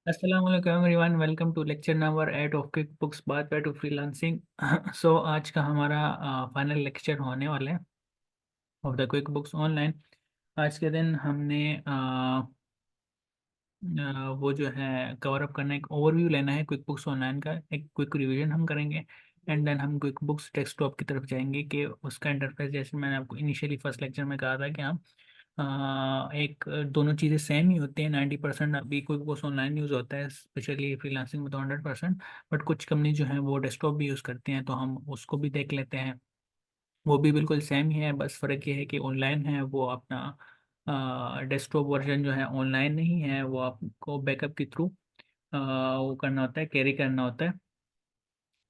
अस्सलाम वालेकुम everyone, welcome to lecture number 8 of QuickBooks pathway to freelancing. So आज का हमारा फाइनल लेक्चर होने वाला है of the QuickBooks online. आज के दिन हमने वो जो है कवर अप करना है, एक ओवरव्यू लेना है क्विक बुक्स ऑनलाइन का, एक क्विक रिवीजन हम करेंगे। एंड देन हम क्विक बुक्स डेस्कटॉप की तरफ जाएंगे कि उसका इंटरफेस, जैसे मैंने आपको इनिशियली फर्स्ट लेक्चर में कहा था कि हम एक दोनों चीज़ें सेम ही होती हैं। 90% अभी क्विक बुक्स ऑनलाइन यूज़ होता है, स्पेशली फ्रीलांसिंग में तो 100%। बट कुछ कंपनी जो है वो डेस्कटॉप भी यूज़ करती हैं, तो हम उसको भी देख लेते हैं। वो भी बिल्कुल सेम ही है, बस फ़र्क ये है कि ऑनलाइन है वो अपना डेस्कटॉप वर्जन जो है ऑनलाइन नहीं है, वो आपको बैकअप के थ्रू वो करना होता है, कैरी करना होता है।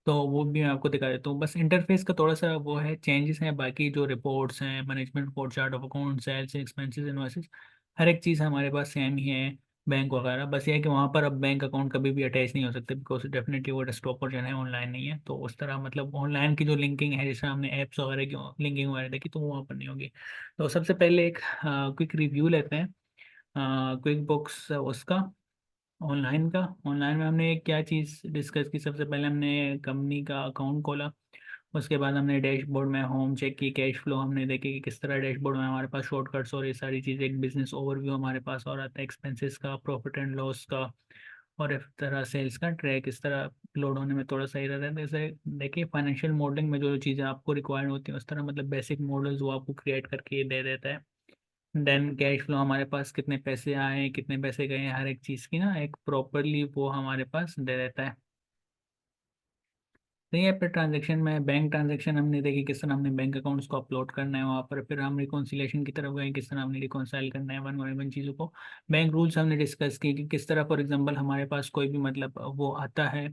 तो वो भी मैं आपको दिखा देता हूँ। बस इंटरफेस का थोड़ा सा वो है, चेंजेस हैं। बाकी जो रिपोर्ट्स हैं, management report, chart of account, sales, expenses, invoices, हर एक चीज़ हमारे पास सेम ही है। बैंक वगैरह, बस ये है कि वहाँ पर अब बैंक अकाउंट कभी भी अटैच नहीं हो सकते, बिकॉज डेफिनेटली वो डेस्कटॉप वर्जन है, ऑनलाइन नहीं है। तो उस तरह मतलब ऑनलाइन की जो लिंकिंग है, जैसे हमने ऐप्स वगैरह की लिंकिंग वगैरह देखी, तो वो वहाँ पर नहीं होगी। तो सबसे पहले एक क्विक रिव्यू लेते हैं क्विक बुक्स उसका, ऑनलाइन में हमने क्या चीज़ डिस्कस की। सबसे पहले हमने कंपनी का अकाउंट खोला। उसके बाद हमने डैशबोर्ड में होम चेक की, कैश फ्लो हमने देखे कि किस तरह डैशबोर्ड में हमारे पास शॉर्टकट्स और ये सारी चीज़ें, एक बिजनेस ओवरव्यू हमारे पास और आता है, एक्सपेंसेस का, प्रॉफिट एंड लॉस का, और इस तरह सेल्स का ट्रैक इस तरह लोड होने में थोड़ा सही रहता है। जैसे देखिए, फाइनेंशियल मॉडलिंग में जो जो चीज़ें आपको रिक्वायर्ड होती हैं, उस तरह मतलब बेसिक मॉडल्स वो आपको क्रिएट करके ये दे देता है। देन कैश फ्लो हमारे पास कितने पैसे आए, कितने पैसे गए, हर एक चीज़ की ना एक प्रॉपरली वो हमारे पास दे देता है। तो ये पर ट्रांजेक्शन में बैंक ट्रांजेक्शन हमने देखी, किस तरह हमने बैंक अकाउंट्स को अपलोड करना है वहाँ पर। फिर हम रिकॉन्सिलेशन की तरफ गए, किस तरह हमने रिकॉन्साइल करना है वन बाई वन चीज़ों को। बैंक रूल्स हमने डिस्कस किए कि किस तरह, फॉर एग्जांपल हमारे पास कोई भी मतलब वो आता है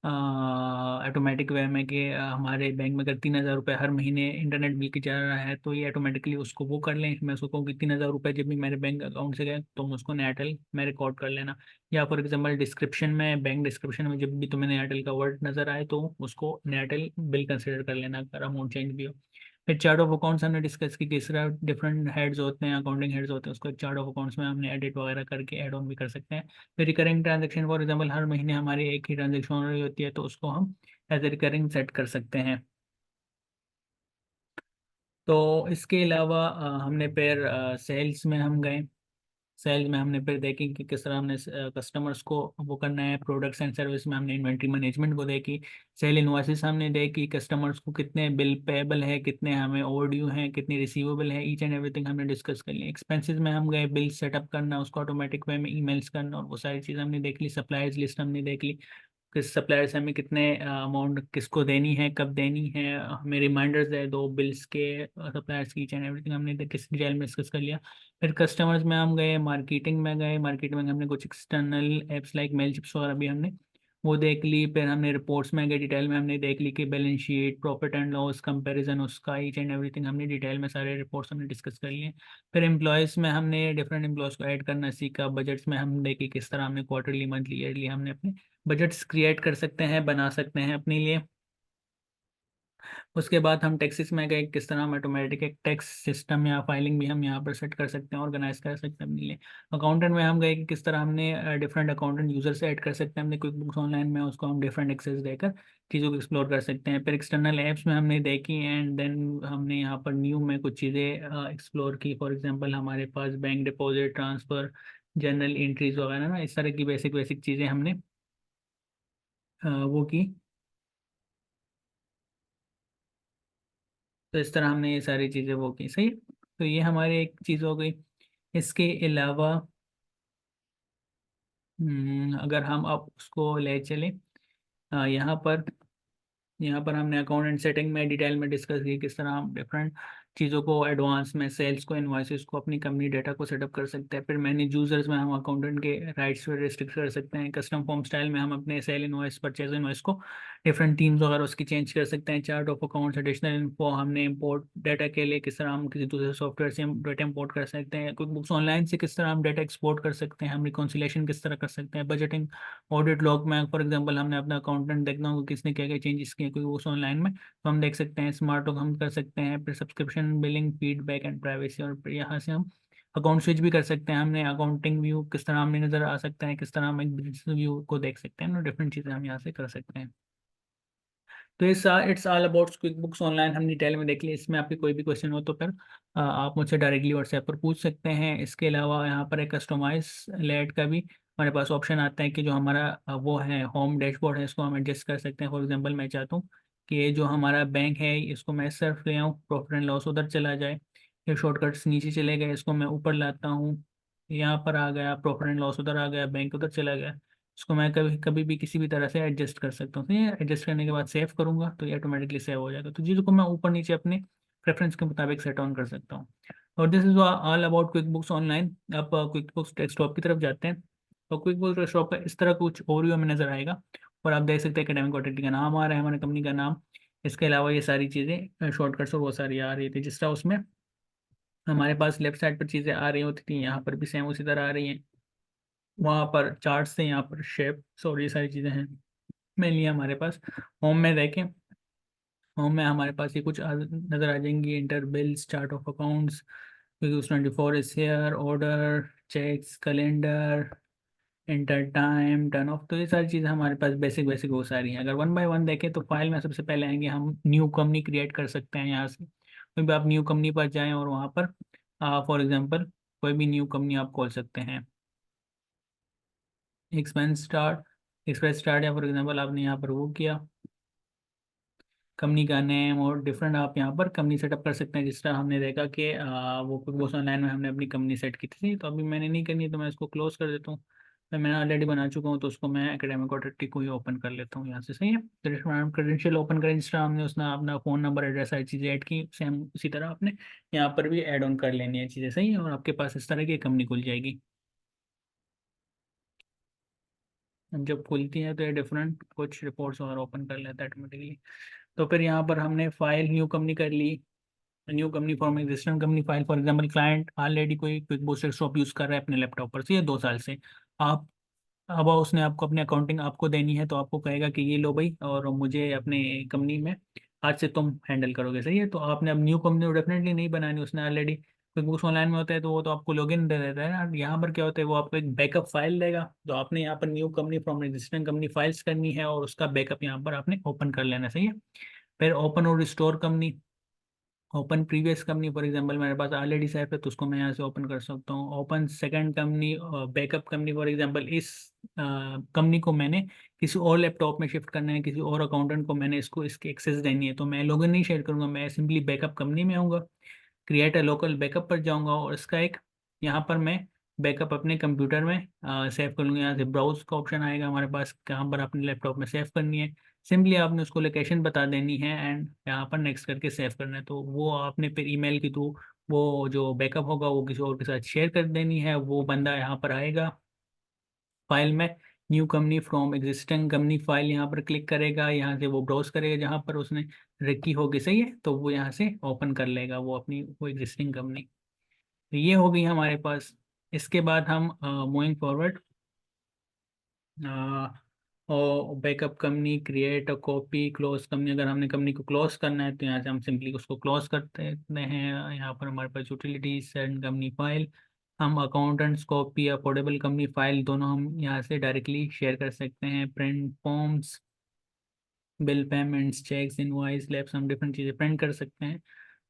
ऑटोमेटिक वे में कि हमारे बैंक में अगर 3,000 रुपये हर महीने इंटरनेट बिल की जा रहा है, तो ये ऑटोमेटिकली उसको वो कर लें। मैं उसको कहूँ कि 3,000 रुपये जब भी मेरे बैंक अकाउंट से गए, तुम उसको एयरटेल में रिकॉर्ड कर लेना। या फॉर एग्जांपल डिस्क्रिप्शन में, बैंक डिस्क्रिप्शन में जब भी तुम्हें एयरटेल का वर्ड नजर आए, तो उसको एयरटेल बिल कंसिडर कर लेना, अगर अमाउंट चेंज भी हो। फिर चार्ट ऑफ अकाउंट्स हमने डिस्कस की, किस तरह डिफरेंट हेड्स होते हैं, अकाउंटिंग हेड्स होते हैं, उसको एक चार्ट ऑफ अकाउंट्स में हमने एडिट वगैरह करके ऐड ऑन भी कर सकते हैं। फिर रिकरिंग ट्रांजेक्शन, फॉर एग्जांपल हर महीने हमारी एक ही ट्रांजेक्शन हो रही होती है, तो उसको हम एज ए रिकरिंग सेट कर सकते हैं। तो इसके अलावा हमने फिर सेल्स में हम गए। सेल्स में हमने फिर देखी कि किस तरह हमने कस्टमर्स को वो करना है। प्रोडक्ट्स एंड सर्विस में हमने इन्वेंट्री मैनेजमेंट को देखी। सेल इनवॉइसेस हमने देखी, कस्टमर्स को कितने बिल पेबल है, कितने हमें ओवरड्यू हैं, कितनी रिसीवेबल है, ईच एंड एवरीथिंग हमने डिस्कस कर लिया। एक्सपेंसेस में हम गए, बिल सेटअप करना, उसको ऑटोमेटिक वे में ईमेल्स करना, और वो सारी चीज़ हमने देख ली। सप्लायर्स लिस्ट हमने देख ली, किस सप्लायर से हमें कितने अमाउंट किसको देनी है, कब देनी है, हमें रिमाइंडर्स दे दो बिल्स के, सप्लायर्स की, एंड एवरीथिंग हमने किस डिटेल में डिस्कस कर लिया। फिर कस्टमर्स में हम गए, मार्केटिंग में गए। मार्केटिंग में हमने कुछ external apps like Mailchimp वगैरह भी हमने वो देख ली। फिर हमने रिपोर्ट्स में गए, डिटेल में हमने देख ली कि balance sheet, profit and loss comparison, उसका ईच एंड एवरीथिंग हमने डिटेल में सारे रिपोर्ट्स हमने डिस्कस कर लिए। फिर एम्प्लॉयज़ में हमने डिफरेंट एम्प्लॉयज़ को ऐड करना सीखा। बजट्स में हम देखी किस तरह हमने क्वार्टरली, मंथली, ईयरली हमने अपने बजट्स क्रिएट कर सकते हैं, बना सकते हैं अपने लिए। उसके बाद हम टैक्सेस में गए, किस तरह हम ऑटोमेटिक एक टैक्स सिस्टम या फाइलिंग भी हम यहाँ पर सेट कर सकते हैं, ऑर्गेनाइज कर सकते हैं अपने लिए। अकाउंटेंट में हम गए कि किस तरह हमने डिफरेंट अकाउंटेंट यूजर से ऐड कर सकते हैं अपने क्विक बुक्स ऑनलाइन में, उसको हम डिफरेंट एक्सेस देकर चीज़ों को एक्सप्लोर कर सकते हैं। फिर एक्सटर्नल ऐप्स में हमने देखी, एंड देन हमने यहाँ पर न्यू में कुछ चीज़ें एक्सप्लोर की। फॉर एग्जाम्पल हमारे पास bank deposit, transfer, general entries वगैरह ना, इस तरह की बेसिक बेसिक चीज़ें हमने वो की। तो इस तरह हमने ये सारी चीज़ें वो की, सही है? तो ये हमारी एक चीज़ हो गई। इसके अलावा अगर हम अब उसको ले चलें यहाँ पर, हमने अकाउंट एंड सेटिंग में डिटेल में डिस्कस की, किस तरह हम डिफरेंट चीज़ों को एडवांस में, सेल्स को, इन्वाइसेस को, अपनी कंपनी डेटा को सेटअप कर सकते हैं। फिर मैनेज यूजर्स में हम अकाउंटेंट के राइट्स को रिस्ट्रिक्ट कर सकते हैं। कस्टम फॉर्म स्टाइल में हम अपने सेल इन्वाइस, परचेज इन्वाइस को डिफरेंट टीम्स वगैरह उसकी चेंज कर सकते हैं। Chart of accounts, additional info हमने इंपोर्ट डेटा के लिए किस तरह हम किसी दूसरे सॉफ्टवेयर से हम डेटा इंपोर्ट कर सकते हैं। क्विक बुक्स ऑनलाइन से किस तरह हम डेटा एक्सपोर्ट कर सकते हैं, हम रिकॉन्सिलेशन किस तरह कर सकते हैं। बजटिंग, ऑडिट लॉग में फॉर एग्जांपल हमने अपना अकाउंटेंट देखना होगा किसने क्या क्या चेंजेस किए कोई उस ऑनलाइन में, तो हम देख सकते हैं। स्मार्ट लॉग हम कर सकते हैं। फिर subscription, billing, feedback and privacy, और फिर यहाँ से हम अकाउंट स्विच भी कर सकते हैं, हमने अकाउंटिंग व्यू किस तरह हमने नज़र आ सकता है, किस तरह हम एक बिजनेस व्यू को देख सकते हैं, डिफरेंट चीज़ें हम यहाँ से कर सकते हैं। तो it's all about quick books online हम डिटेल में देख लिए। इसमें आपके कोई भी क्वेश्चन हो तो फिर आप मुझसे डायरेक्टली व्हाट्सएप पर पूछ सकते हैं। इसके अलावा यहाँ पर एक कस्टमाइज लेआउट का भी हमारे पास ऑप्शन आता है कि जो हमारा वो है होम डैशबोर्ड है, इसको हम एडजस्ट कर सकते हैं। फॉर एग्जांपल मैं चाहता हूँ कि ये जो हमारा बैंक है इसको मैं सिर्फ ले आऊँ, प्रॉफिट एंड लॉस उधर चला जाए, ये शॉर्टकट्स नीचे चले गए, इसको मैं ऊपर लाता हूँ, यहाँ पर आ गया प्रॉफिट एंड लॉस, उधर आ गया बैंक उधर चला गया। इसको मैं कभी कभी भी किसी भी तरह से एडजस्ट कर सकता हूँ। तो ये एडजस्ट करने के बाद सेव करूँगा तो ये ऑटोमेटिकली सेव हो जाएगा। तो चीज़ों को मैं ऊपर नीचे अपने प्रेफरेंस के मुताबिक सेट ऑन कर सकता हूँ। और this is all about quick books online. अब क्विक बुक्स डेस्कटॉप की तरफ जाते हैं। तो क्विक बुक्स डेस्कटॉप का इस तरह कुछ ओवरव्यू हमें नजर आएगा। और आप देख सकते हैं एकेडमिक ऑथोरिटी का नाम आ रहा है, हमारी कंपनी का नाम। इसके अलावा ये सारी चीज़ें शॉर्टकट्स और बहुत सारी आ रही थी, जिस तरह उसमें हमारे पास लेफ्ट साइड पर चीज़ें आ रही होती थी, यहाँ पर भी सेम उसी तरह आ रही हैं। वहाँ पर चार्ट से यहाँ पर शेप और ये सारी चीज़ें हैं मेनली हमारे पास। होम में देखें, होम में हमारे पास ये कुछ नज़र आ जाएंगी, enter bills, chart of accounts, 24 is here, order, checks, calendar, enter time, turn off. तो ये सारी चीज़ें हमारे पास बेसिक बेसिक वो सारी हैं। अगर वन बाय वन देखें तो फाइल में सबसे पहले आएंगे, हम न्यू कंपनी क्रिएट कर सकते हैं यहाँ से। कोई भी आप न्यू कंपनी पर जाएं और वहाँ पर फॉर एग्जांपल कोई भी न्यू कंपनी आप खोल सकते हैं। एक्सपेंस स्टार्ट या फॉर एग्जांपल आपने यहाँ पर वो किया कंपनी का नेम, और डिफरेंट आप यहाँ पर कंपनी सेटअप कर सकते हैं। जिस तरह हमने देखा कि वो क्विकबुक्स ऑनलाइन में हमने अपनी कंपनी सेट की थी, तो अभी मैंने नहीं करनी, तो मैं इसको क्लोज कर देता हूँ। मैंने ऑलरेडी बना चुका हूँ, तो उसको मैं एकेडमिक ऑथोरिटी को ही ओपन कर लेता हूँ यहाँ से। सही है, क्रेडेंशियल ओपन करें, जिस तरह हमने उसने अपना फ़ोन नंबर, एड्रेस, सारी चीज़ें ऐड की, सेम उसी तरह आपने यहाँ पर भी ऐड ऑन कर लेनी है चीज़ें। सही है, और आपके पास इस तरह की कंपनी खुल जाएगी। जब खुलती है तो ये डिफरेंट कुछ रिपोर्ट्स और ओपन कर लेता है ऑटोमेटिकली। तो फिर यहाँ पर हमने फाइल न्यू कंपनी कर ली, new company form existing company file. For example client already कोई क्विक बुक शॉप यूज़ कर रहा है अपने लैपटॉप पर से, ये 2 साल से। आप अब उसने आपको अपनी अकाउंटिंग आपको देनी है, तो आपको कहेगा कि ये लो भाई, और मुझे अपने कंपनी में आज से तुम हैंडल करोगे। सही है, तो आपने अब न्यू कंपनी डेफिनेटली नहीं बनानी, उसने ऑलरेडी क्विक बुक्स ऑनलाइन में होता है तो वो तो आपको लॉगिन दे देता है ना। यहाँ पर क्या होता है, वो आपको एक बैकअप फाइल देगा, तो आपने यहाँ पर new company from existing company files करनी है, और उसका बैकअप यहाँ पर आपने ओपन कर लेना। सही है, फिर ओपन और restore company, open previous company. For example मेरे पास ऑलरेडी सेव है, तो उसको मैं यहाँ से ओपन कर सकता हूँ। Open second company, backup company. For example इस कंपनी को मैंने किसी और लैपटॉप में शिफ्ट करना है, किसी और अकाउंटेंट को मैंने इसको इसकी एक्सेस देनी है, तो मैं लॉगिन नहीं शेयर करूंगा, मैं सिंपली बैकअप कंपनी में आऊँगा, क्रिएट अ लोकल बैकअप पर जाऊंगा, और इसका एक यहाँ पर मैं बैकअप अपने कंप्यूटर में सेव कर लूँगा। यहाँ से ब्राउज का ऑप्शन आएगा हमारे पास, कहाँ पर अपने लैपटॉप में सेव करनी है। सिंपली आपने उसको लोकेशन बता देनी है एंड यहाँ पर नेक्स्ट करके सेव करना है। तो वो आपने फिर ईमेल के थ्रू वो जो बैकअप होगा वो किसी और के साथ शेयर कर देनी है। वो बंदा यहाँ पर आएगा, फाइल में new company from existing company file यहाँ पर क्लिक करेगा, यहाँ से वो ब्राउज करेगा जहाँ पर उसने रखी होगी। सही है, तो वो यहाँ से ओपन कर लेगा वो अपनी वो एग्जिस्टिंग कंपनी। तो ये हो गई हमारे पास। इसके बाद हम मूविंग फॉरवर्ड, और backup company, create a copy, close company. अगर हमने कंपनी को क्लोज करना है तो यहाँ से हम सिंपली उसको क्लोज करते हैं। यहाँ पर हमारे पास यूटिलिटीज, सेंड कंपनी फाइल, हम अकाउंटेंट्स कॉपी या पोर्टेबल कंपनी फाइल दोनों हम यहाँ से डायरेक्टली शेयर कर सकते हैं। Print forms, bill payments, checks, invoice, labels, हम डिफरेंट चीज़ें प्रिंट कर सकते हैं।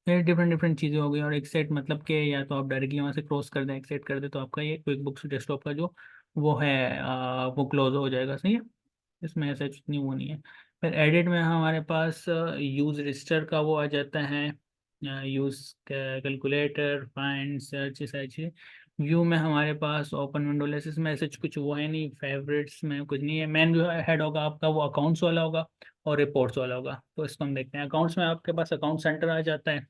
ये डिफरेंट डिफरेंट चीज़ें हो गई। और एक सेट मतलब कि या तो आप डायरेक्टली वहाँ से क्रॉस कर दें, एक सेट कर दें, तो आपका ये क्विक बुक्स डेस्कटॉप का जो वो है वो क्लोज हो जाएगा। सही है, इसमें ऐसा कुछ नहीं, वो नहीं है। फिर एडिट में हमारे पास यूज़ रजिस्टर का वो आ जाता है, यूज़ कैलकुलेटर, फाइंड, सर्च, सारी चीज़ें। व्यू में हमारे पास ओपन विंडो लेसिस में ऐसे कुछ वो है नहीं, फेवरेट्स में कुछ नहीं है। मेन जो हेड होगा आपका वो अकाउंट्स वाला होगा और रिपोर्ट्स वाला होगा। तो इसको हम देखते हैं। अकाउंट्स में आपके पास अकाउंट सेंटर आ जाता है।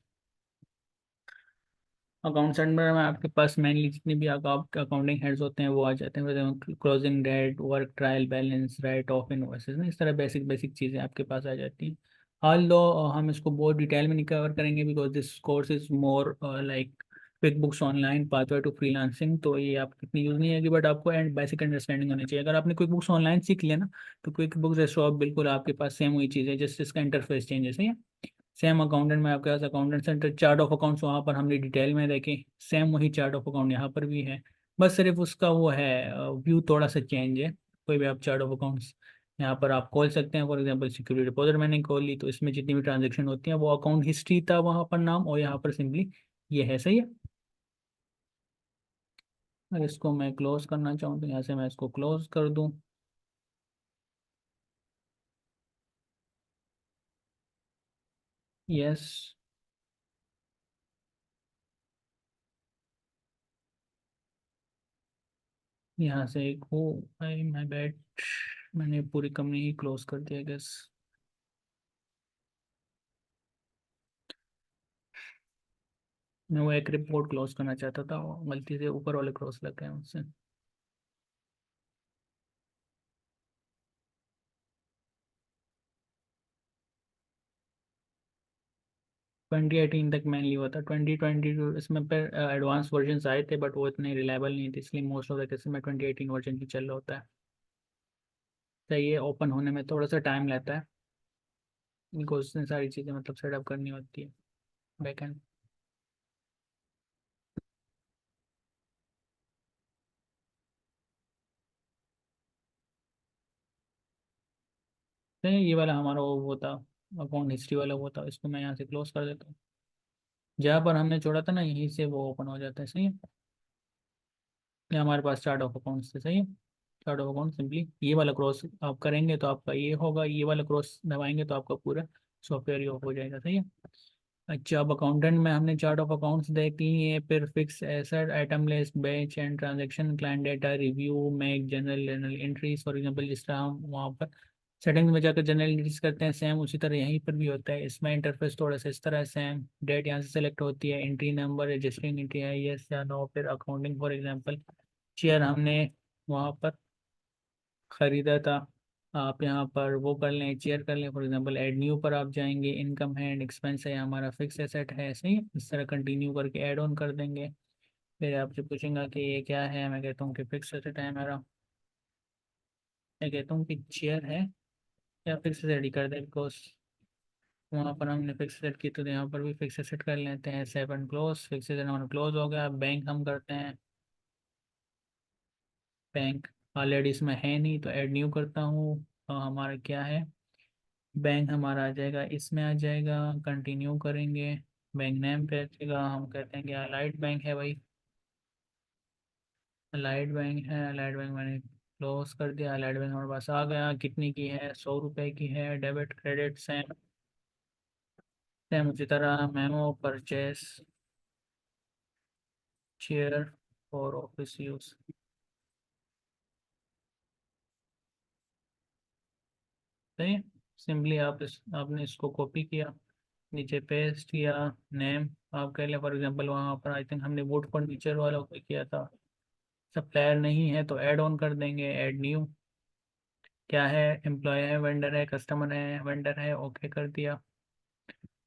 अकाउंट सेंटर में आपके पास मेनली जितने भी आपके अकाउंटिंग हेड्स होते हैं वो आ जाते हैं। Closing date, work trial balance, write off invoices ना, इस तरह बेसिक बेसिक चीज़ें आपके पास आ जाती हैं। हाल दो हम इसको बहुत डिटेल में नहीं कवर करेंगे, because this course is more like QuickBooks online pathway to freelancing, तो ये आपको इतनी यूज़ नहीं आएगी, बट आपको एंड बेसिक अंडरस्टैंडिंग होनी चाहिए। अगर आपने क्विक बुक्स ऑनलाइन सीख लिया ना, तो क्विक बुक्स डेस्कटॉप बिल्कुल आपके पास सेम वही चीज़ है, जस्ट इसका इंटरफेस चेंज है। सही है, सेम अकाउंटेंट में आपके पास accountant centre chart of accounts, वहाँ पर हमने डिटेल में देखे, सेम वही चार्ट ऑफ अकाउंट यहाँ पर भी है। बस सिर्फ उसका वो है, व्यू थोड़ा सा चेंज है। कोई भी आप चार्ट ऑफ अकाउंट्स यहाँ पर आप खोल सकते हैं। फॉर एग्जांपल सिक्योरिटी डिपॉजिट मैंने खोल ली, तो इसमें जितनी भी ट्रांजेक्शन होती हैं वो अकाउंट हिस्ट्री था वहाँ पर नाम, और यहाँ पर सिंपली ये है। सही है। अगर इसको मैं क्लोज करना चाहूँ तो यहाँ से मैं इसको क्लोज कर दूँ। यस। यहाँ से एक हो, आई माय बैड, मैंने पूरी कंपनी ही क्लोज कर दिया गैस। मैं वो एक रिपोर्ट क्लोज करना चाहता था, वो गलती से ऊपर वाले क्रॉस लग गए मुझसे। 2018 तक मैनली हुआ था, 2022 इसमें पर एडवांस वर्जन आए थे, बट वो इतने रिलायबल नहीं थे, इसलिए मोस्ट ऑफ द केसेस में 2018 वर्जन ही चल रहा होता है। तो ये ओपन होने में थोड़ा सा टाइम लेता है, इनको उसने सारी चीज़ें मतलब सेटअप करनी होती है बैकएंड। तो ये वाला हमारा वो था, अकाउंट हिस्ट्री वाला वो था, इसको मैं यहाँ से क्लोज कर देता हूँ। जहाँ पर हमने छोड़ा था ना, यहीं से वो ओपन हो जाता है। सही है। ये हमारे पास चार्ट ऑफ अकाउंट्स है। सही है। चार्ट ऑफ अकाउंट सिंपली ये वाला क्रॉस आप करेंगे तो आपका ये होगा, ये वाला क्रॉस दबाएंगे तो आपका पूरा सॉफ्टवेयर ही ऑफ हो जाएगा। सही है। अच्छा, अब अकाउंटेंट में हमने चार्ट ऑफ अकाउंट्स देख लिए, फिर फिक्स एसेट, आइटम लिस्ट, बेच and transaction, client data, review, make general general entries. For example जिस तरह हम वहाँ पर सेटिंग्स में जाकर जनरल एंट्रीज करते हैं, सेम उसी तरह यहीं पर भी होता है। इसमें इंटरफेस थोड़ा सा इस तरह सेम, डेट यहाँ से सेलेक्ट होती है, एंट्री नंबर, रजिस्टरिंग एंट्री है यस या नो, फिर अकाउंटिंग। फॉर एग्जांपल शेयर हमने वहाँ पर खरीदा था, आप यहाँ पर वो कर लें, चेयर कर लें। फॉर एग्जांपल ऐड न्यू पर आप जाएंगे, इनकम है एंड एक्सपेंस है, हमारा फिक्स एसेट है। सही है। इस तरह कंटिन्यू करके ऐड ऑन कर देंगे। फिर आपसे पूछेंगे कि ये क्या है, मैं कहता हूँ कि फिक्स एसेट है मेरा। मैं कहता हूँ कि चेयर है, या फिक्स एसेट ही कर दें, बिकॉज वहाँ पर हमने फिक्स एसेट की, तो यहाँ पर भी फिक्स एसेट कर लेते हैं। सेवन क्लोज, फिक्स एसेट हमारा क्लोज हो गया। बैंक हम करते हैं, बैंक ऑलरेडी इसमें है नहीं तो ऐड न्यू करता हूँ। हमारा क्या है, बैंक हमारा आ जाएगा, इसमें आ जाएगा, कंटिन्यू करेंगे। बैंक नेम पे आ जाएगा, हम कहते हैं कि अलाइड बैंक है भाई, अलाइड बैंक है। अलाइड बैंक मैंने क्लोज कर दिया। अलाइड बैंक हमारे पास आ गया। कितनी की है, 100 रुपए की है। डेबिट क्रेडिट सेम सेम उसी तरह। Memo purchase share for office use. सही। सिंपली आपने इसको कॉपी किया, नीचे पेस्ट किया, नेम आप कह लें। फॉर एग्जांपल वहाँ पर आई थिंक हमने वुड फर्नीचर वाला को किया था। सप्लायर नहीं है तो ऐड ऑन कर देंगे, ऐड न्यू। क्या है, एम्प्लॉय है, वेंडर है, कस्टमर है, वेंडर है, ओके कर दिया।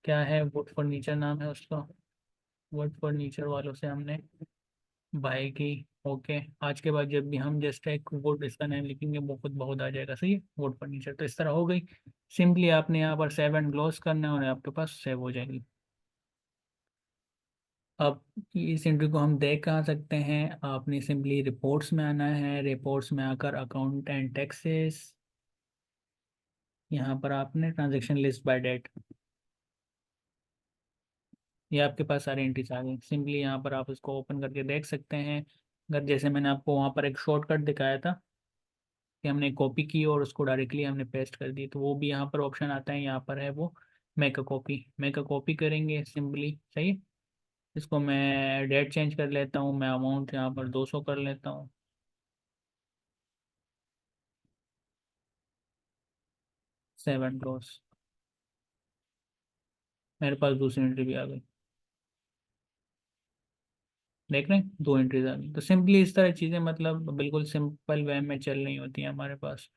क्या है, वुड फर्नीचर नाम है उसका, वुड फर्नीचर वालों से हमने बाय की। ओके। आज के बाद जब भी हम जस्ट एक वुड इसका नाम लिखेंगे वो खुद बहुत आ जाएगा। सही है। वुड फर्नीचर तो इस तरह हो गई। सिंपली आपने यहाँ पर सेव एंड क्लोज करना है और आपके पास सेव हो जाएगी। अब इस एंट्री को हम देख कहाँ सकते हैं, आपने सिंपली रिपोर्ट्स में आना है। रिपोर्ट्स में आकर अकाउंट एंड टैक्सेस, यहाँ पर आपने ट्रांजैक्शन लिस्ट बाय डेट, ये आपके पास सारी एंट्रीज आ गई। सिंपली यहाँ पर आप इसको ओपन करके देख सकते हैं। अगर जैसे मैंने आपको वहाँ पर एक शॉर्टकट दिखाया था कि हमने कॉपी की और उसको डायरेक्टली हमने पेस्ट कर दी, तो वो भी यहाँ पर ऑप्शन आता है। यहाँ पर है वो make a copy, make a copy करेंगे सिंपली। सही है। इसको मैं डेट चेंज कर लेता हूँ, मैं अमाउंट यहाँ पर 200 कर लेता हूँ। सेवन क्लोज, मेरे पास दूसरी एंट्री भी आ गई। देख रहे हैं, दो एंट्रीज आ गई। तो सिंपली इस तरह चीज़ें मतलब बिल्कुल सिंपल वे में चल रही होती हैं हमारे पास।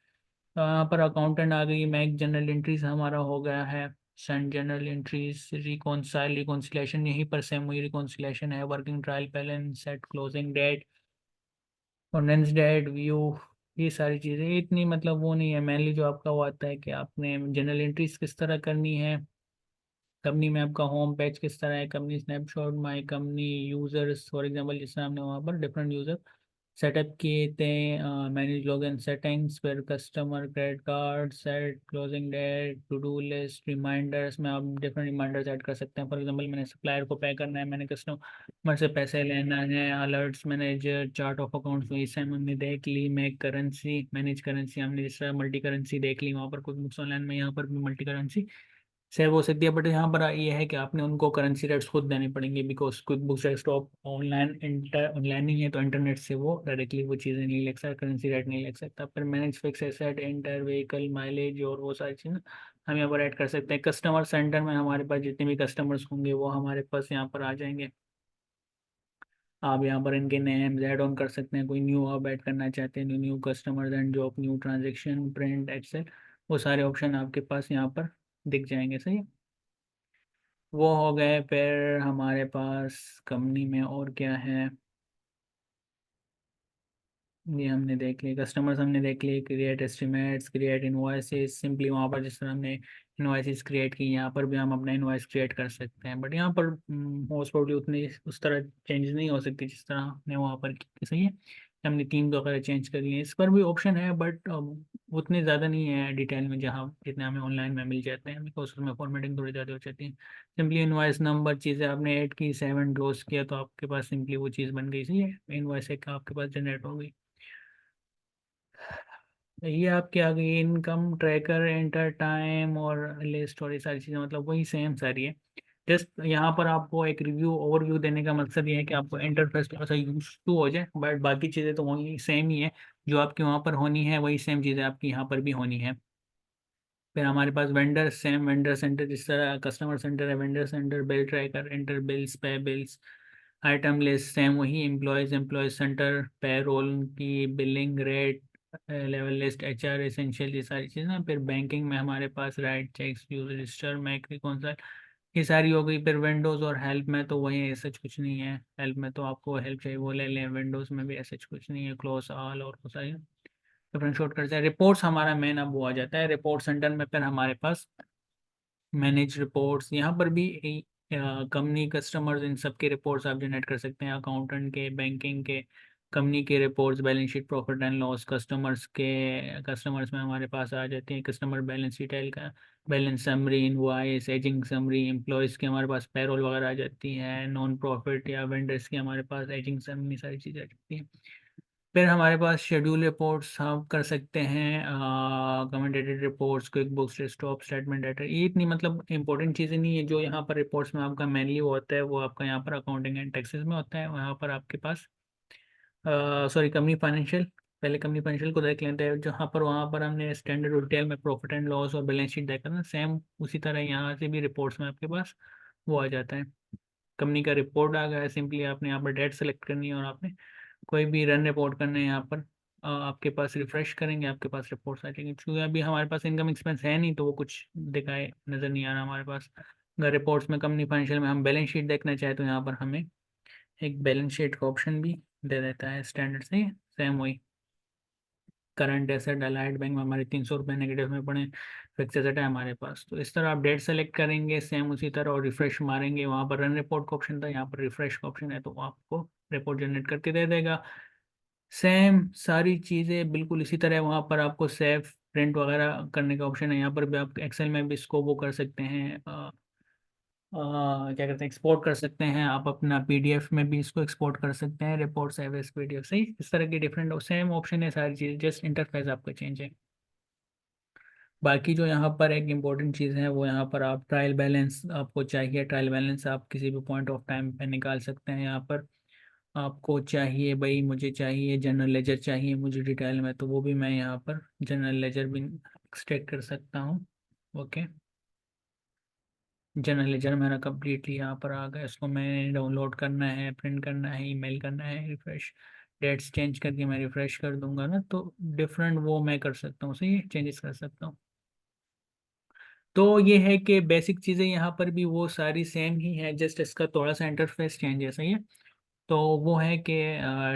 तो यहाँ पर अकाउंटेंट आ गई, मैक जनरल एंट्रीज हमारा हो गया है। Send general entries, reconcile reconciliation, यहीं पर सेम वही रिकॉन्सिलेशन है। Working trial balance, set closing date, condense date, view, ये सारी चीज़ें इतनी मतलब वो नहीं है। मेनली जो आपका वो आता है कि आपने जनरल एंट्रीज किस तरह करनी है, कंपनी में आपका होम पेज किस तरह है, company snapshot, my company, users for example, जिस तरह हमने वहाँ पर डिफरेंट यूजर सेटअप किए थे। मैनेज लॉगिन सेटिंग्स, फिर customer credit card set, closing date, to do list, reminders में आप डिफरेंट रिमाइंडर्स ऐड कर सकते हैं। फॉर एग्जांपल मैंने सप्लायर को पे करना है, मैंने कस्टमर से पैसे लेना है, alerts manager, chart of accounts वही सेम हमने देख ली। मैक करेंसी, मैनेज करेंसी हमने जिस तरह मल्टी करेंसी देख ली वहाँ पर कुछ बुक्स ऑनलाइन में, यहाँ पर भी मल्टी करेंसी सेव हो सकती है। बट यहाँ पर ये है कि आपने उनको करेंसी रेट्स खुद देने पड़ेंगे, because quick books desktop online online नहीं है, तो इंटरनेट से वो डायरेक्टली वो चीज़ें नहीं लिख सकता, करेंसी रेट नहीं लिख सकता। फिर manage fix asset, inter vehicle mileage और वो सारी चीज़ें हम यहाँ पर ऐड कर सकते हैं। कस्टमर सेंटर में हमारे पास जितने भी कस्टमर्स होंगे वो हमारे पास यहाँ पर आ जाएंगे। आप यहाँ पर इनके नेम्स ऐड ऑन कर सकते हैं, कोई न्यू आप ऐड करना चाहते हैं, new new customers and job, new transaction, print, excel, वो सारे ऑप्शन आपके पास यहाँ पर दिख जाएंगे। सही है, वो हो गए। फिर हमारे पास कंपनी में और क्या है, ये हमने देख लिए, कस्टमर्स हमने देख लिए, create estimates, create invoices, simply वहाँ पर जिस तरह हमने इनवॉइसेस क्रिएट की, यहाँ पर भी हम अपना इनवॉइस क्रिएट कर सकते हैं। बट यहाँ पर मोस्ट प्रोबब्ली उतनी उस तरह चेंज नहीं हो सकती जिस तरह हमने वहाँ पर की। सही है, हमने थीम वगैरह चेंज कर लिए, इस पर भी ऑप्शन है बट उतने ज़्यादा नहीं है डिटेल में जहाँ जितने हमें ऑनलाइन में मिल जाते हैं, बिकॉज उसमें फॉर्मेटिंग थोड़ी ज़्यादा हो जाती है। सिंपली इनवॉइस नंबर चीज़ें आपने ऐड की, 7 क्लोज किया, तो आपके पास सिंपली वो चीज़ बन गई। सही है, इनवॉइस एक आपके पास जनरेट हो गई। ये आपकी आ गई इनकम ट्रैकर, एंटर टाइम और लिस्ट और ये सारी चीज़ें, मतलब वही सेम सारी है। जस्ट यहाँ पर आपको एक रिव्यू ओवरव्यू देने का मकसद ये है कि आपको इंटरफेस थोड़ा सा यूज टू हो जाए, बट बाकी चीज़ें तो वही सेम ही है, जो आपकी वहाँ पर होनी है वही सेम चीज़ें आपकी यहाँ पर भी होनी है। फिर हमारे पास वेंडर, सेम वेंडर सेंटर, जिस तरह कस्टमर सेंटर है, vendor centre, bill tracker, inter bills, pay bills, item list same वही, एम्प्लॉयज़, एम्प्लॉयज सेंटर, पेरोल की billing rate, level list, HR essential, ये सारी चीज़ें ना। फिर बैंकिंग में हमारे पास write cheques, use register, make कौन सा, ये सारी हो गई। फिर विंडोज़ और हेल्प में तो वही ऐसा कुछ नहीं है, हेल्प में तो आपको हेल्प चाहिए वो ले लें, विंडोज़ में भी ऐसा कुछ नहीं है, क्लोज ऑल और वो सारी डिफरेंट शॉर्ट करते हैं। रिपोर्ट्स हमारा मेन अब वो आ जाता है, रिपोर्ट सेंटर में फिर हमारे पास मैनेज रिपोर्ट्स, यहाँ पर भी कंपनी, कस्टमर्स, इन सब के रिपोर्ट्स आप जनरेट कर सकते हैं, अकाउंटेंट के, बैंकिंग के, कंपनी के reports, balance sheet, profit and loss, customers के, कस्टमर्स में हमारे पास आ जाते हैं कस्टमर बैलेंस डिटेल का, balance summary, invoice, ageing summary, employees की हमारे पास पेरोल वगैरह आ जाती है, नॉन प्रॉफिट या वेंडर्स की हमारे पास एजिंग समरी, सारी चीज़ें आ जाती हैं। फिर हमारे पास शेड्यूल रिपोर्ट्स हम कर सकते हैं, commentated reports, quick books, stop, statement, data, ये इतनी मतलब इंपॉर्टेंट चीज़ें नहीं है। जो यहाँ पर रिपोर्ट्स में आपका मेनली वो होता है वो आपका यहाँ पर अकाउंटिंग एंड टैक्सेस में होता है, वहाँ पर आपके पास सॉरी कंपनी फाइनेंशियल, पहले कंपनी फाइनेंशियल को देख लेते हैं, जहाँ पर वहाँ पर हमने स्टैंडर्ड डिटेल में प्रॉफिट एंड लॉस और बैलेंस शीट देखा ना, सेम उसी तरह यहाँ से भी रिपोर्ट्स में आपके पास वो आ जाता है। कंपनी का रिपोर्ट आ गया है, सिंपली आपने यहाँ पर डेट सेलेक्ट करनी है और आपने कोई भी रन रिपोर्ट करने हैं यहाँ पर, आपके पास रिफ्रेश करेंगे, आपके पास रिपोर्ट्स आ जाएंगे। क्योंकि अभी हमारे पास इनकम एक्सपेंस है नहीं, तो वो कुछ दिखाए नज़र नहीं आ रहा हमारे पास। अगर रिपोर्ट्स में कंपनी फाइनेंशियल में हम बैलेंस शीट देखना चाहें तो यहाँ पर हमें एक बैलेंस शीट का ऑप्शन भी दे देता है स्टैंडर्ड से, सेम वही। करंट एसेट, अलाइड बैंक में हमारे 300 रुपये नेगेटिव में पड़े, फिक्स एसेट है हमारे पास, तो इस तरह आप डेट सेलेक्ट करेंगे सेम उसी तरह और रिफ्रेश मारेंगे, वहाँ पर रन रिपोर्ट का ऑप्शन था, यहाँ पर रिफ्रेश का ऑप्शन है, तो वो आपको रिपोर्ट जनरेट करके दे देगा। सेम सारी चीज़ें बिल्कुल इसी तरह, वहाँ पर आपको सेव, प्रिंट वगैरह करने का ऑप्शन है, यहाँ पर भी आप एक्सेल में भी इसको वो कर सकते हैं, क्या कहते हैं, एक्सपोर्ट कर सकते हैं आप अपना, पीडीएफ में भी इसको एक्सपोर्ट कर सकते हैं, रिपोर्ट सेव एज पीडीएफ। सही, इस तरह की डिफरेंट सेम ऑप्शन है, सारी चीज़ जस्ट इंटरफेस आपका चेंज है। बाकी जो यहाँ पर एक इम्पोर्टेंट चीज़ है वो यहाँ पर आप ट्रायल बैलेंस आपको चाहिए, ट्रायल बैलेंस आप किसी भी पॉइंट ऑफ टाइम पे निकाल सकते हैं। यहाँ पर आपको चाहिए भाई, मुझे चाहिए जनरल लेजर चाहिए मुझे डिटेल में, तो वो भी मैं यहाँ पर जनरल लेजर भी एक्सट्रैक्ट कर सकता हूँ। ओके, जनरल लेजर मेरा कम्प्लीटली यहाँ पर आ गया, इसको मैं डाउनलोड करना है, प्रिंट करना है, ईमेल करना है, रिफ्रेश डेट्स चेंज करके मैं रिफ्रेश कर दूंगा ना, तो डिफरेंट वो मैं कर सकता हूँ, सही चेंजेस कर सकता हूँ। तो ये है कि बेसिक चीज़ें यहाँ पर भी वो सारी सेम ही है, जस्ट इसका थोड़ा सा इंटरफेस चेंज है। सही है, तो वो है कि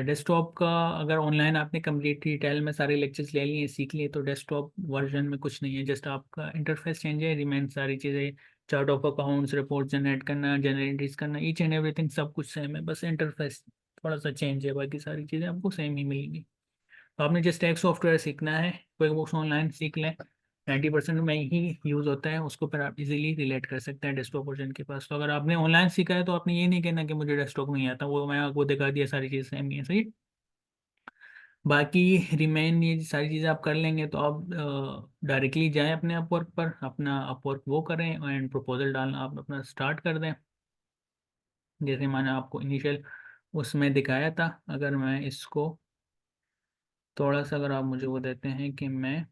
डेस्कटॉप का अगर ऑनलाइन आपने कम्प्लीट डिटेल में सारे लेक्चर्स ले लिए सीख लिए, तो डेस्कटॉप वर्जन में कुछ नहीं है, जस्ट आपका इंटरफेस चेंज है, रिमेन सारी चीज़ें chart of accounts, report generate करना, जनरल एंट्रीज करना, ईच एंड एवरीथिंग सब कुछ सेम है, बस इंटरफेस थोड़ा सा चेंज है, बाकी सारी चीज़ें आपको सेम ही मिलेंगी। तो आपने जस्ट एक सॉफ्टवेयर सीखना है, क्विक बुक्स ऑनलाइन सीख लें, 90% में ही यूज़ होता है उसको, फिर आप इजीली रिलेट कर सकते हैं डेस्कटॉप वर्जन के पास। तो अगर आपने ऑनलाइन सीखा है तो आपने ये नहीं कहना कि मुझे डेस्कटॉप नहीं आता, वो मैं आपको दिखा दिया, सारी चीज़ सेम ही है, सही। बाकी रिमेन ये सारी चीज़ें आप कर लेंगे तो आप डायरेक्टली जाएं अपने अपवर्क पर, अपना अपवर्क वो करें एंड प्रपोजल डालना आप अपना स्टार्ट कर दें, जैसे मैंने आपको इनिशियल उसमें दिखाया था। अगर मैं इसको थोड़ा सा, अगर आप मुझे वो देते हैं कि मैं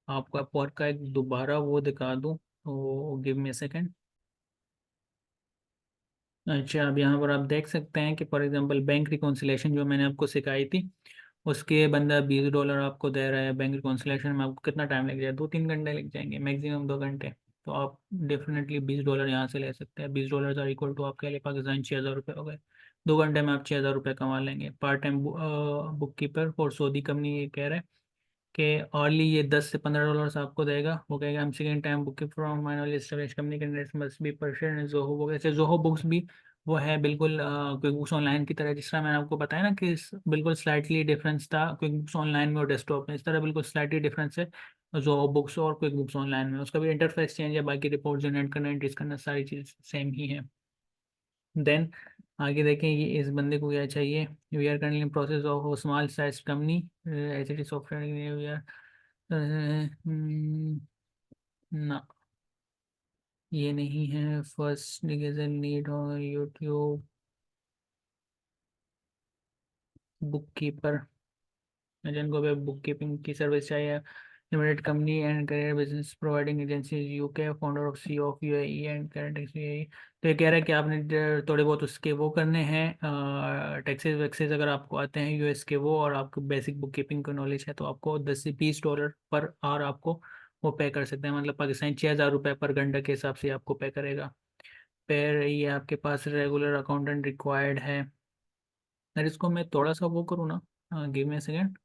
आपको अपवर्क का एक दोबारा वो दिखा दूँ, तो गिव मी अ सेकेंड। अच्छा, अब यहाँ पर आप देख सकते हैं कि फॉर एग्जांपल बैंक रिकॉन्सिलेशन जो मैंने आपको सिखाई थी, उसके बंदा $20 आपको दे रहा है। बैंक रिकॉन्सिलेशन में आपको कितना टाइम लग जाए, 2-3 घंटे लग जाएंगे, मैक्सिमम 2 घंटे। तो आप डेफिनेटली $20 यहाँ से ले सकते हैं। $20 आर इक्वल टू आपके लिए पाकिस्तान 6,000 रुपये हो गए। 2 घंटे में आप 6,000 रुपये कमा लेंगे। Part time book keeper for Saudi company ये कह रहा है कि अर्ली ये $10 से $15 आपको देगा। वो कहेगा हम second time booking from minor storage company candidates must be person Zoho वो, ऐसे जोहो बुक्स भी वो है बिल्कुल क्विक बुक्स ऑनलाइन की तरह। जिस तरह मैंने आपको बताया ना कि बिल्कुल स्लाइटली डिफरेंस था क्विक बुक्स ऑनलाइन में और डेस्कटॉप में, इस तरह बिल्कुल स्लाइटली डिफरेंस है जोहो बुक्स और क्विक बुक्स ऑनलाइन में। उसका भी इंटरफेस चेंज है, बाकी रिपोर्ट जनरेट करना, एंट्रीज करना, सारी चीज़ सेम ही है। देन आगे देखें ये इस बंदे को क्या चाहिए। We are currently in process of small size company H D software we are ना, ये नहीं है। फर्स्ट डिवीजन नीड और यूट्यूब बुक कीपर, जिनको भी बुक कीपिंग की सर्विस चाहिए। Limited company and career business providing agency UK, founder of C of UAE and current UAE. तो ये कह रहा है कि आपने थोड़े बहुत उसके वो करने हैं टैक्सेस वैक्सेस अगर आपको आते हैं यूएस के वो, और आपको बेसिक बुक कीपिंग का नॉलेज है, तो आपको $10 से $20 पर आवर आपको वो पे कर सकते हैं, मतलब पाकिस्तानी 6,000 रुपये पर घंटे के हिसाब से आपको पे करेगा। फिर ये आपके पास रेगुलर अकाउंटेंट रिक्वायर्ड है। अगर इसको मैं थोड़ा सा वो करूँ ना, गिव मी सेकेंड।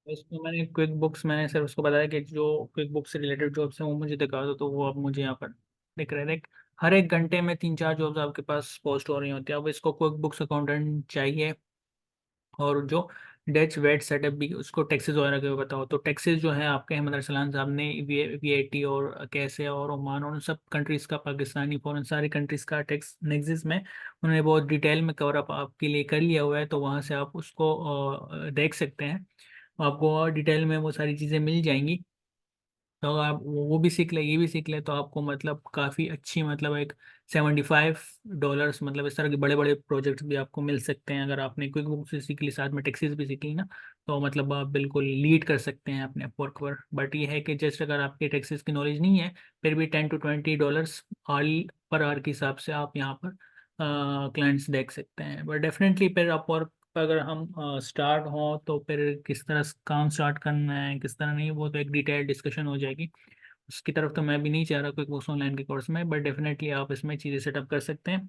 इसमें मैंने क्विक बुक्स, मैंने सर उसको बताया कि जो क्विक बुक से रिलेटेड जॉब्स हैं वो मुझे दिखा दो, तो वो अब मुझे यहाँ पर दिख रहे हैं। हर एक घंटे में 3-4 जॉब्स आपके पास पोस्ट हो रही होती है। अब इसको क्विक बुक्स अकाउंटेंट चाहिए, और जो डेच वेट सेटअप भी उसको टैक्सेस वगैरह के बताओ। तो टैक्सेस जो है आपके अहमद अरसलान साहब ने वीएटी और कैसे और ओमान और उन सब कंट्रीज़ का, पाकिस्तानी फॉरेन सारी कंट्रीज़ का टैक्स नेक्सिस में उन्होंने बहुत डिटेल में कवर अप आपके लिए कर लिया हुआ है। तो वहाँ से आप उसको देख सकते हैं, आपको और डिटेल में वो सारी चीज़ें मिल जाएंगी। तो अगर आप वो भी सीख ले, ये भी सीख ले, तो आपको मतलब काफ़ी अच्छी, मतलब एक $75 मतलब इस तरह के बड़े बड़े प्रोजेक्ट्स भी आपको मिल सकते हैं। अगर आपने क्विक बुक से सीख ली, साथ में टैक्सीज भी सीख ली ना, तो मतलब आप बिल्कुल लीड कर सकते हैं अपने वर्क पर। बट ये है कि जस्ट अगर आपके टैक्सीज की नॉलेज नहीं है, फिर भी $10 to $20 आल पर आवर के हिसाब से आप यहाँ पर क्लाइंट्स देख सकते हैं। बट डेफिनेटली फिर आप वर्क पर अगर हम स्टार्ट हों, तो फिर किस तरह से काम स्टार्ट करना है, किस तरह नहीं, वो तो एक डिटेल डिस्कशन हो जाएगी। उसकी तरफ तो मैं भी नहीं चाह रहा कोई कोर्स ऑनलाइन के कोर्स में, बट डेफिनेटली आप इसमें चीज़ें सेटअप कर सकते हैं।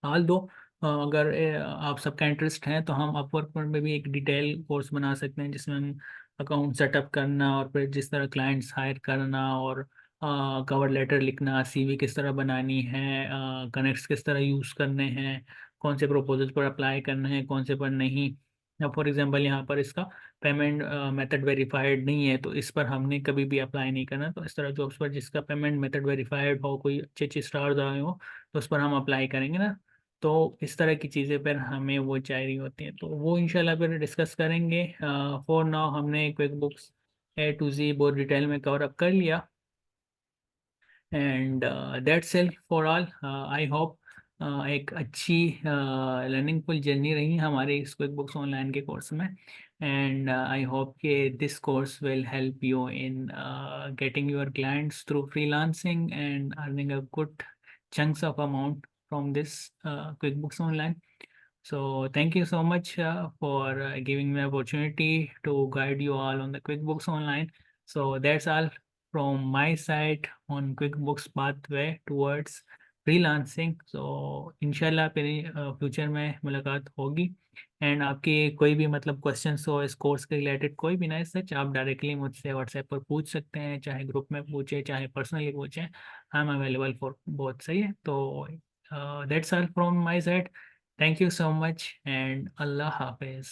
हाल दो अगर आप सबका इंटरेस्ट है, तो हम अपवर्क पर में भी एक डिटेल कोर्स बना सकते हैं, जिसमें हम अकाउंट सेटअप करना, और फिर जिस तरह क्लाइंट्स हायर करना, और कवर लेटर लिखना, सीवी किस तरह बनानी है, कनेक्ट्स किस तरह यूज़ करने हैं, कौन से प्रोपोजल पर अप्लाई करना है, कौन से पर नहीं। अब फॉर एग्जांपल यहाँ पर इसका पेमेंट मेथड वेरीफाइड नहीं है, तो इस पर हमने कभी भी अप्लाई नहीं करना। तो इस तरह जॉब्स पर जिसका पेमेंट मेथड वेरीफाइड हो, कोई अच्छे अच्छे स्टार्स आए हो, तो उस पर हम अप्लाई करेंगे ना। तो इस तरह की चीज़ें पर हमें वो चाहिए होती हैं, तो वो इंशाल्लाह फिर डिस्कस करेंगे। फॉर नाउ हमने quick books A to Z बहुत डिटेल में कवर अप कर लिया, and that's all for all. I hope एक अच्छी लर्निंगफुल जर्नी रही हमारे इस क्विक बुक्स ऑनलाइन के कोर्स में, एंड आई होप कि this course will help you in getting your clients through freelancing and earning a good chunks of amount from this QuickBooks Online. So thank you so much for giving me opportunity to guide you all on the QuickBooks Online. So that's all from my side on QuickBooks pathway towards freelancing. So इंशाल्लाह फिर future में मुलाकात होगी। And आपके कोई भी मतलब questions हो इस कोर्स के रिलेटेड, कोई भी ना सच, आप डायरेक्टली मुझसे व्हाट्सएप पर पूछ सकते हैं, चाहे ग्रुप में पूछे चाहे पर्सनली पूछें। आई एम अवेलेबल फॉर बहुत। सही है, तो that's all from my side. Thank you so much and अल्लाह हाफिज़।